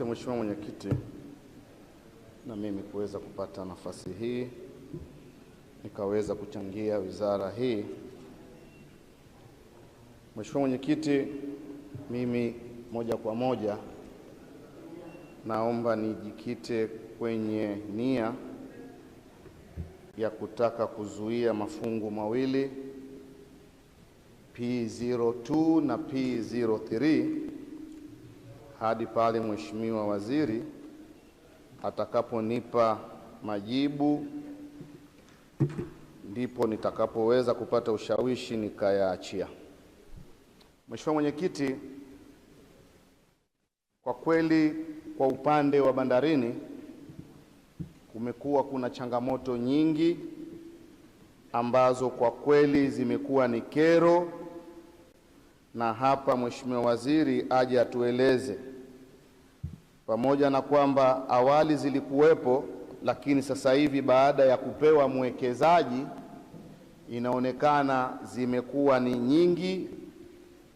Mheshimiwa Mwenyekiti, na mimi kuweza kupata nafasi hii nikaweza kuchangia wizara hii. Mheshimiwa Mwenyekiti, mimi moja kwa moja naomba nijikite kwenye nia ya kutaka kuzuia mafungu mawili P02 na P03 hadi pale Mheshimiwa Waziri atakaponipa majibu, ndipo nitakapoweza kupata ushawishi nikayaachia. Mheshimiwa Mwenyekiti, kwa kweli kwa upande wa bandarini kumekuwa kuna changamoto nyingi ambazo kwa kweli zimekuwa ni kero, na hapa Mheshimiwa Waziri aje atueleze, pamoja na kwamba awali zilikuwepo, lakini sasa hivi baada ya kupewa mwekezaji inaonekana zimekuwa ni nyingi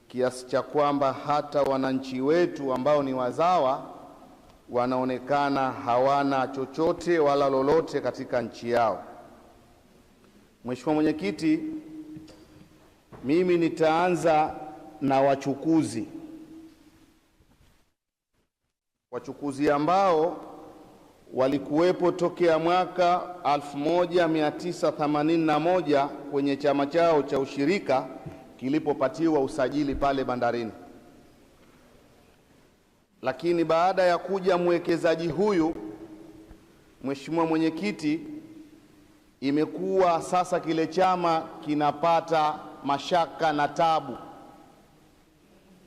kiasi cha kwamba hata wananchi wetu ambao ni wazawa wanaonekana hawana chochote wala lolote katika nchi yao. Mheshimiwa Mwenyekiti, mimi nitaanza na wachukuzi ambao walikuwepo tokea mwaka 1981 kwenye chama chao cha ushirika kilipopatiwa usajili pale bandarini. Lakini baada ya kuja mwekezaji huyu, Mheshimiwa Mwenyekiti, imekuwa sasa kile chama kinapata mashaka na tabu,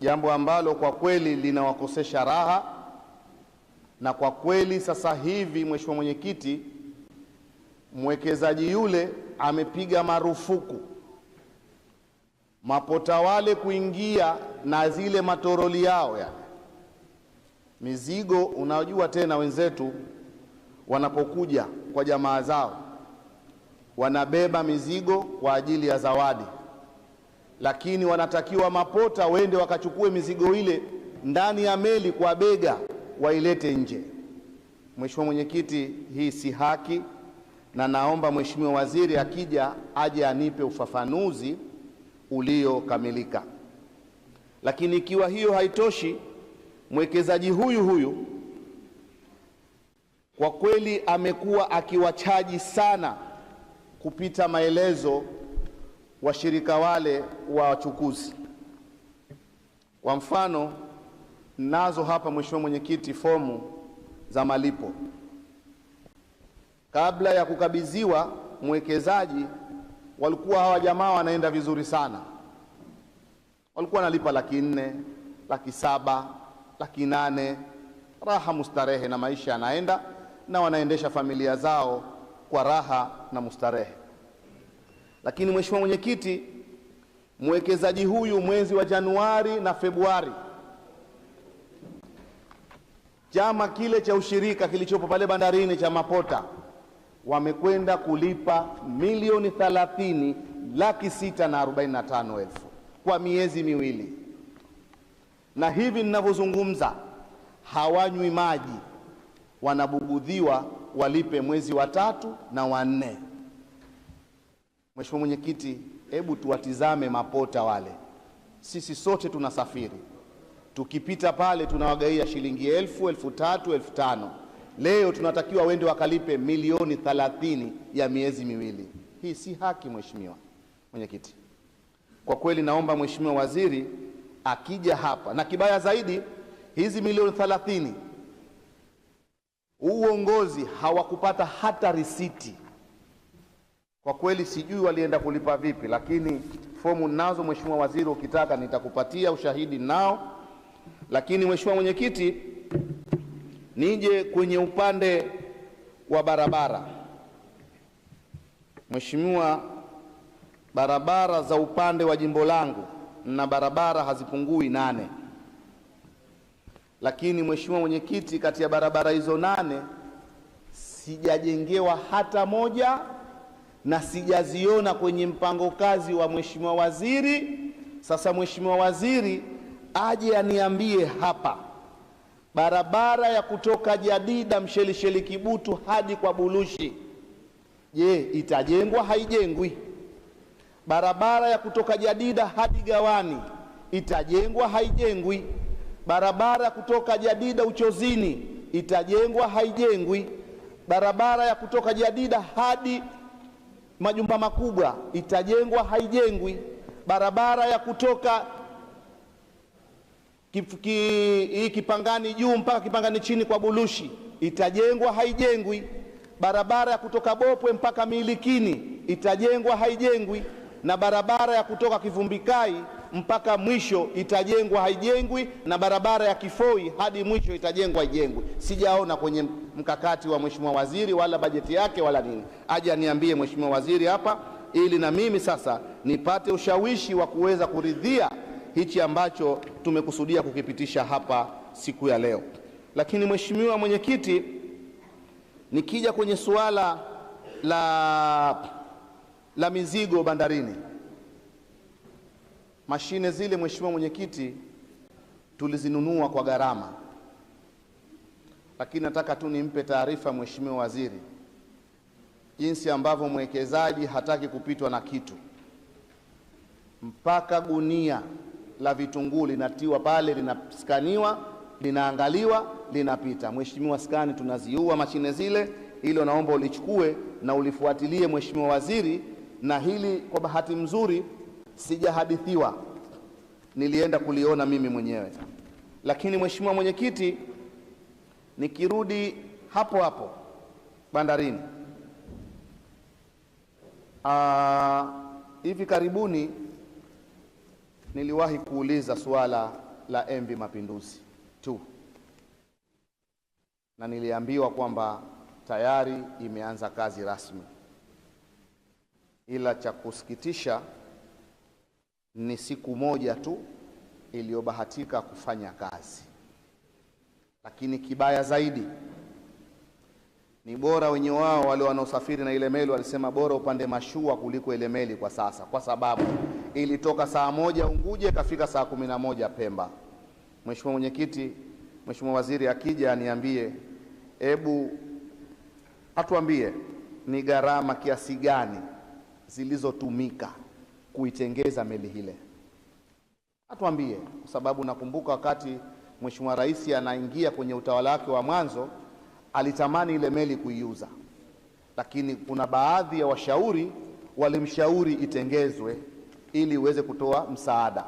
jambo ambalo kwa kweli linawakosesha raha. Na kwa kweli sasa hivi Mheshimiwa Mwenyekiti, mwekezaji yule amepiga marufuku mapota wale kuingia na zile matoroli yao ya mizigo. Unajua tena wenzetu wanapokuja kwa jamaa zao wanabeba mizigo kwa ajili ya zawadi, lakini wanatakiwa mapota wende wakachukue mizigo ile ndani ya meli kwa bega wailete nje. Mheshimiwa Mwenyekiti, hii si haki, na naomba Mheshimiwa Waziri akija aje anipe ufafanuzi uliokamilika. Lakini ikiwa hiyo haitoshi, mwekezaji huyu kwa kweli amekuwa akiwachaji sana kupita maelezo washirika wale wa wachukuzi. Kwa mfano, nazo hapa Mheshimiwa Mwenyekiti fomu za malipo. Kabla ya kukabidhiwa mwekezaji, walikuwa hawa jamaa wanaenda vizuri sana, walikuwa wanalipa 400,000, 700,000, 800,000, raha mustarehe, na maisha yanaenda na wanaendesha familia zao kwa raha na mustarehe. Lakini Mheshimiwa Mwenyekiti, mwekezaji huyu mwezi wa Januari na Februari, chama kile cha ushirika kilichopo pale bandarini cha mapota wamekwenda kulipa milioni 30,645,000 kwa miezi miwili, na hivi ninavyozungumza hawanywi maji, wanabugudhiwa walipe mwezi wa 3 na wa 4. Mheshimiwa Mwenyekiti, hebu tuwatizame mapota wale. Sisi sote tunasafiri, tukipita pale tunawagaia shilingi 1,000, 3,000, 5,000. Leo tunatakiwa wende wakalipe milioni 30 ya miezi miwili. Hii si haki Mheshimiwa Mwenyekiti. Kwa kweli naomba Mheshimiwa Waziri akija hapa, na kibaya zaidi hizi milioni 30 uongozi hawakupata hata risiti. Kwa kweli sijui walienda kulipa vipi, lakini fomu nazo Mheshimiwa Waziri, ukitaka nitakupatia ushahidi nao. Lakini Mheshimiwa Mwenyekiti, nije kwenye upande wa barabara. Mheshimiwa, barabara za upande wa jimbo langu na barabara hazipungui 8. Lakini Mheshimiwa Mwenyekiti, kati ya barabara hizo 8 sijajengewa hata moja, na sijaziona kwenye mpango kazi wa Mheshimiwa Waziri. Sasa Mheshimiwa Waziri aje aniambie hapa barabara ya kutoka Jadida Mshelisheli Kibutu hadi kwa Bulushi, je, itajengwa haijengwi? Barabara ya kutoka Jadida hadi Gawani itajengwa haijengwi? Barabara ya kutoka Jadida Uchozini itajengwa haijengwi? Barabara ya kutoka Jadida hadi Majumba Makubwa itajengwa haijengwi? Barabara ya kutoka Kipangani juu mpaka Kipangani chini kwa Bulushi itajengwa haijengwi? Barabara ya kutoka Bopwe mpaka Milikini itajengwa haijengwi? Na barabara ya kutoka Kivumbikai mpaka mwisho itajengwa haijengwi? Na barabara ya Kifoi hadi mwisho itajengwa haijengwi? Sijaona kwenye mkakati wa Mheshimiwa Waziri wala bajeti yake wala nini. Aje niambie Mheshimiwa Waziri hapa, ili na mimi sasa nipate ushawishi wa kuweza kuridhia hichi ambacho tumekusudia kukipitisha hapa siku ya leo. Lakini Mheshimiwa Mwenyekiti, nikija kwenye suala la mizigo bandarini, mashine zile Mheshimiwa Mwenyekiti tulizinunua kwa gharama, lakini nataka tu nimpe taarifa Mheshimiwa Waziri jinsi ambavyo mwekezaji hataki kupitwa na kitu. Mpaka gunia la vitunguu linatiwa pale, linaskaniwa, linaangaliwa, linapita. Mheshimiwa, skani tunaziua mashine zile. Hilo naomba ulichukue na ulifuatilie Mheshimiwa Waziri, na hili kwa bahati mzuri sijahadithiwa, nilienda kuliona mimi mwenyewe. Lakini Mheshimiwa Mwenyekiti, nikirudi hapo hapo bandarini, hivi karibuni niliwahi kuuliza suala la MV Mapinduzi tu, na niliambiwa kwamba tayari imeanza kazi rasmi, ila cha kusikitisha ni siku moja tu iliyobahatika kufanya kazi. Lakini kibaya zaidi ni bora wenye wao wale wanaosafiri na ile meli walisema bora upande mashua kuliko ile meli kwa sasa, kwa sababu ilitoka saa 1 Unguja ikafika saa 11 Pemba. Mheshimiwa Mwenyekiti, Mheshimiwa Waziri akija aniambie, hebu atuambie ni gharama kiasi gani zilizotumika kuitengeza meli hile. Atuambie, kwa sababu nakumbuka wakati Mheshimiwa Rais anaingia kwenye utawala wake wa mwanzo alitamani ile meli kuiuza, lakini kuna baadhi ya washauri walimshauri itengezwe ili iweze kutoa msaada.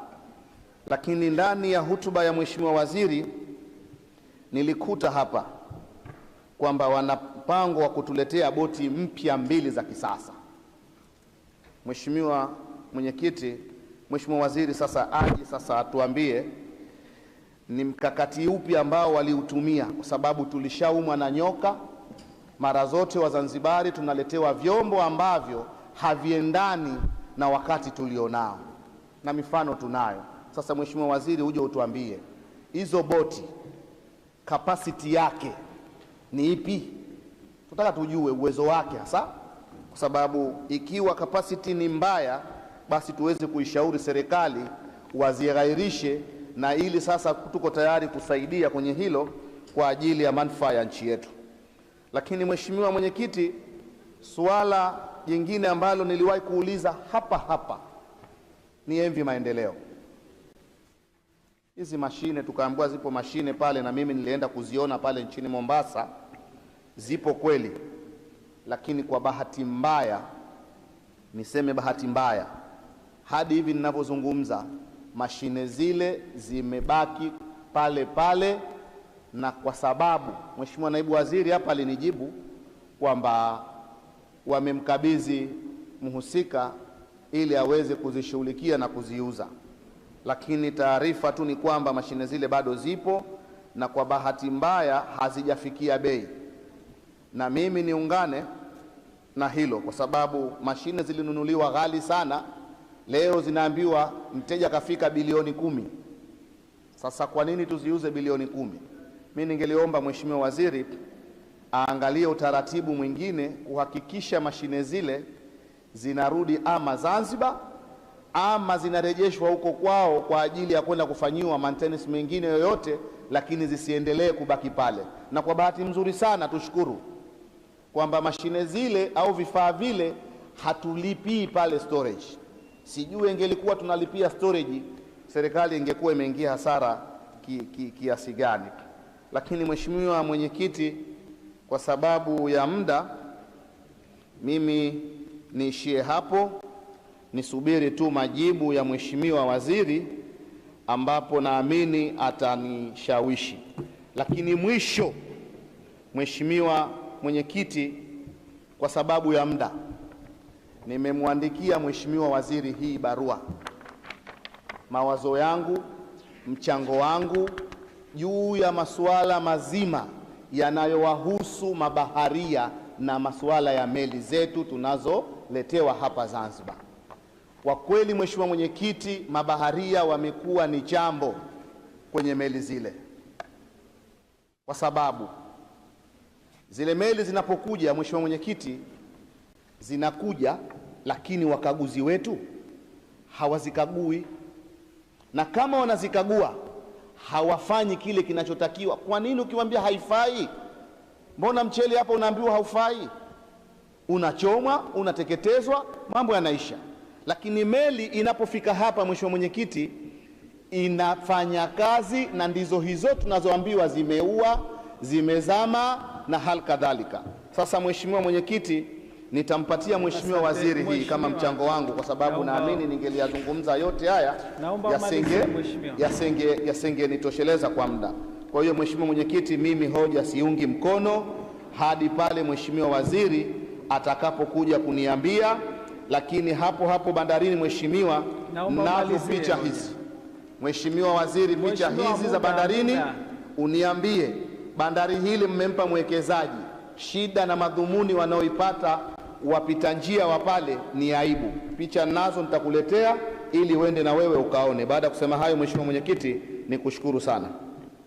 Lakini ndani ya hutuba ya Mheshimiwa Waziri nilikuta hapa kwamba wana mpango wa kutuletea boti mpya 2 za kisasa. Mheshimiwa Mwenyekiti, Mheshimiwa Waziri sasa aje sasa atuambie ni mkakati upi ambao waliutumia, kwa sababu tulishaumwa na nyoka mara zote. Wazanzibari tunaletewa vyombo ambavyo haviendani na wakati tulionao, na mifano tunayo. Sasa Mheshimiwa Waziri, uje utuambie hizo boti capacity yake ni ipi? Tunataka tujue uwezo wake hasa, kwa sababu ikiwa capacity ni mbaya, basi tuweze kuishauri serikali wazighairishe, na ili sasa tuko tayari kusaidia kwenye hilo kwa ajili ya manufaa ya nchi yetu. Lakini Mheshimiwa Mwenyekiti, suala jingine ambalo niliwahi kuuliza hapa ni MV Maendeleo. Hizi mashine tukaambiwa zipo mashine pale, na mimi nilienda kuziona pale nchini Mombasa, zipo kweli, lakini kwa bahati mbaya, niseme bahati mbaya, hadi hivi ninavyozungumza mashine zile zimebaki pale pale. Na kwa sababu Mheshimiwa Naibu Waziri hapa alinijibu kwamba wamemkabidhi mhusika ili aweze kuzishughulikia na kuziuza, lakini taarifa tu ni kwamba mashine zile bado zipo, na kwa bahati mbaya hazijafikia bei. Na mimi niungane na hilo, kwa sababu mashine zilinunuliwa ghali sana. Leo zinaambiwa mteja kafika bilioni 10. Sasa kwa nini tuziuze bilioni 10? Mimi ningeliomba Mheshimiwa Waziri aangalie utaratibu mwingine kuhakikisha mashine zile zinarudi ama Zanzibar ama zinarejeshwa huko kwao kwa ajili ya kwenda kufanyiwa maintenance mengine yoyote lakini zisiendelee kubaki pale. Na kwa bahati nzuri sana tushukuru kwamba mashine zile au vifaa vile hatulipii pale storage. Sijui ingelikuwa tunalipia storage, serikali ingekuwa imeingia hasara kiasi gani. Lakini Mheshimiwa Mwenyekiti, kwa sababu ya muda, mimi niishie hapo, nisubiri tu majibu ya Mheshimiwa Waziri ambapo naamini atanishawishi. Lakini mwisho, Mheshimiwa Mwenyekiti, kwa sababu ya muda, nimemwandikia Mheshimiwa Waziri hii barua, mawazo yangu, mchango wangu juu ya masuala mazima yanayowahusu mabaharia na masuala ya meli zetu tunazoletewa hapa Zanzibar. Kwa kweli Mheshimiwa Mwenyekiti, mabaharia wamekuwa ni chambo kwenye meli zile, kwa sababu zile meli zinapokuja, Mheshimiwa Mwenyekiti, zinakuja lakini wakaguzi wetu hawazikagui, na kama wanazikagua hawafanyi kile kinachotakiwa. Kwa nini ukimwambia haifai? Mbona mchele hapa unaambiwa haufai, unachomwa, unateketezwa, mambo yanaisha. Lakini meli inapofika hapa, Mheshimiwa Mwenyekiti, inafanya kazi, na ndizo hizo tunazoambiwa zimeua, zimezama na hali kadhalika. Sasa Mheshimiwa Mwenyekiti, nitampatia Mheshimiwa Waziri hii kama mchango wangu, kwa sababu naamini ningeliyazungumza yote haya yasengenitosheleza kwa muda. Kwa hiyo Mheshimiwa Mwenyekiti, mimi hoja siungi mkono hadi pale Mheshimiwa Waziri atakapokuja kuniambia. Lakini hapo hapo bandarini, Mheshimiwa, nazo picha hizi. Mheshimiwa Waziri, picha hizi za bandarini, uniambie bandari hili mmempa mwekezaji, shida na madhumuni wanaoipata wapita njia wa pale ni aibu. Picha nazo nitakuletea ili uende na wewe ukaone. Baada ya kusema hayo, Mheshimiwa Mwenyekiti, nikushukuru sana.